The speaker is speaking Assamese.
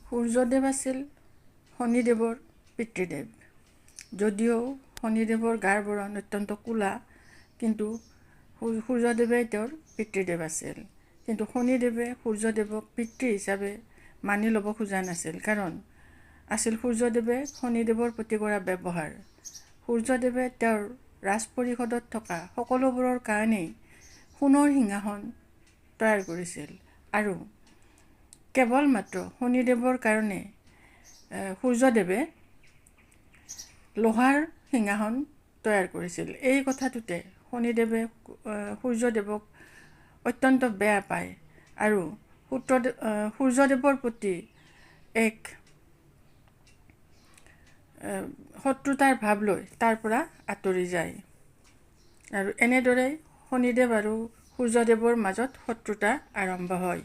সূৰ্যদেৱ আছিল শনিদেৱৰ পিতৃদেৱ। যদিও শনিদেৱৰ গাৰ বৰণ অত্যন্ত ক'লা, কিন্তু সূৰ্যদেৱে তেওঁৰ পিতৃদেৱ আছিল। কিন্তু শনিদেৱে সূৰ্যদেৱক পিতৃ হিচাপে মানি ল'ব খোজা নাছিল, কাৰণ আছিল সূৰ্যদেৱে শনিদেৱৰ প্ৰতি কৰা ব্যৱহাৰ। সূৰ্যদেৱে তেওঁৰ ৰাজ পৰিষদত থকা সকলোবোৰৰ কাৰণেই সোণৰ সিংহাসন তৈয়াৰ কৰিছিল, আৰু কেৱল মাত্ৰ শনিদেৱৰ কাৰণে সূৰ্যদেৱে লোহাৰ সিংহাসন তৈয়াৰ কৰিছিল। এই কথাটোতে শনিদেৱে সূৰ্যদেৱক অত্যন্ত বেয়া পায় আৰু সূৰ্যদেৱৰ প্ৰতি এক শত্ৰুতাৰ ভাৱ লৈ তাৰ পৰা আঁতৰি যায়। আৰু এনেদৰে শনিদেৱ আৰু সূৰ্যদেৱৰ মাজত শত্ৰুতা আৰম্ভ হয়।